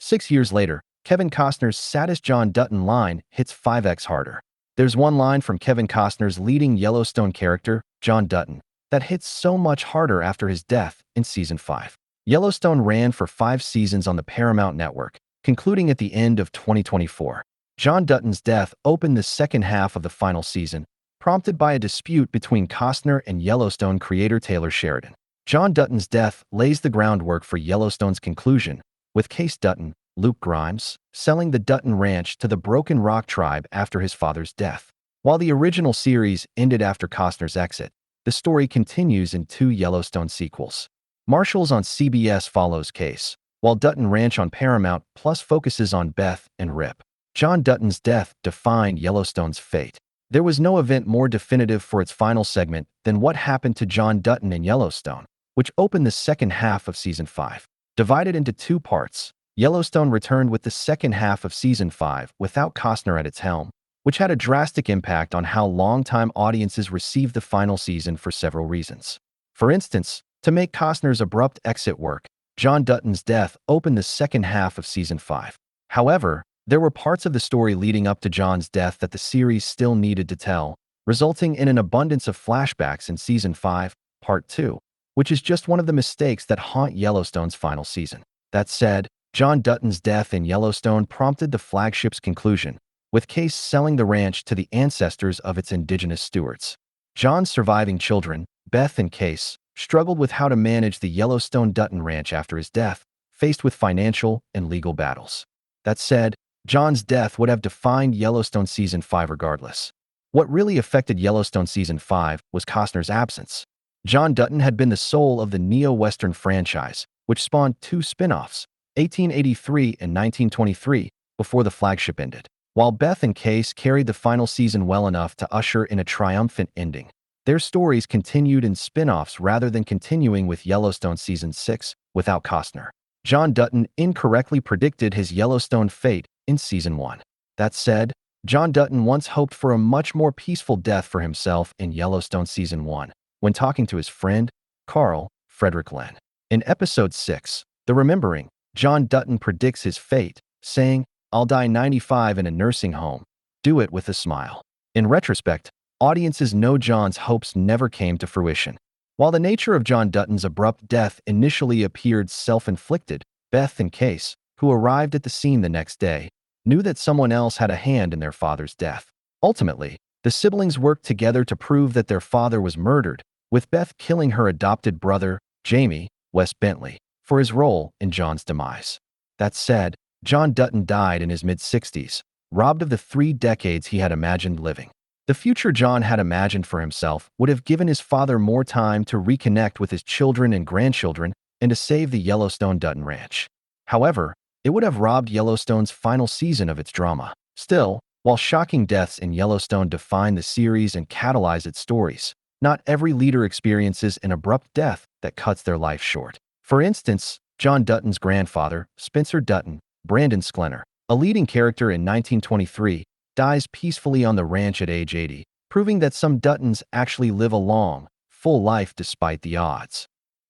6 years later, Kevin Costner's Saddest John Dutton line hits 5x harder. There's one line from Kevin Costner's leading Yellowstone character, John Dutton, that hits so much harder after his death in Season 5. Yellowstone ran for 5 seasons on the Paramount network, concluding at the end of 2024. John Dutton's death opened the second half of the final season, prompted by a dispute between Costner and Yellowstone creator Taylor Sheridan. John Dutton's death lays the groundwork for Yellowstone's conclusion, with Kayce Dutton, Luke Grimes, selling the Dutton Ranch to the Broken Rock tribe after his father's death. While the original series ended after Costner's exit, the story continues in 2 Yellowstone sequels. Marshals on CBS follows Kayce, while Dutton Ranch on Paramount Plus focuses on Beth and Rip. John Dutton's death defined Yellowstone's fate. There was no event more definitive for its final segment than what happened to John Dutton in Yellowstone, which opened the second half of Season 5. Divided into 2 parts, Yellowstone returned with the second half of Season 5 without Costner at its helm, which had a drastic impact on how longtime audiences received the final season for several reasons. For instance, to make Costner's abrupt exit work, John Dutton's death opened the second half of Season 5. However, there were parts of the story leading up to John's death that the series still needed to tell, resulting in an abundance of flashbacks in Season 5, Part 2, which is just one of the mistakes that haunt Yellowstone's final season. That said, John Dutton's death in Yellowstone prompted the flagship's conclusion, with Kayce selling the ranch to the ancestors of its indigenous stewards. John's surviving children, Beth and Kayce, struggled with how to manage the Yellowstone Dutton Ranch after his death, faced with financial and legal battles. That said, John's death would have defined Yellowstone Season 5 regardless. What really affected Yellowstone Season 5 was Costner's absence. John Dutton had been the soul of the neo-Western franchise, which spawned 2 spin-offs, 1883 and 1923, before the flagship ended. While Beth and Kayce carried the final season well enough to usher in a triumphant ending, their stories continued in spin-offs rather than continuing with Yellowstone Season 6 without Costner. John Dutton incorrectly predicted his Yellowstone fate in Season 1. That said, John Dutton once hoped for a much more peaceful death for himself in Yellowstone Season 1, when talking to his friend, Carl Frederick Lynn. In Episode 6, The Remembering, John Dutton predicts his fate, saying, "I'll die 95 in a nursing home. Do it with a smile." In retrospect, audiences know John's hopes never came to fruition. While the nature of John Dutton's abrupt death initially appeared self-inflicted, Beth and Kayce, who arrived at the scene the next day, knew that someone else had a hand in their father's death. Ultimately, the siblings worked together to prove that their father was murdered, with Beth killing her adopted brother, Jamie Wes Bentley, for his role in John's demise. That said, John Dutton died in his mid-60s, robbed of the 3 decades he had imagined living. The future John had imagined for himself would have given his father more time to reconnect with his children and grandchildren and to save the Yellowstone Dutton Ranch. However, it would have robbed Yellowstone's final season of its drama. Still, while shocking deaths in Yellowstone define the series and catalyze its stories, not every leader experiences an abrupt death that cuts their life short. For instance, John Dutton's grandfather, Spencer Dutton, Brandon Sklenar, a leading character in 1923, dies peacefully on the ranch at age 80, proving that some Duttons actually live a long, full life despite the odds.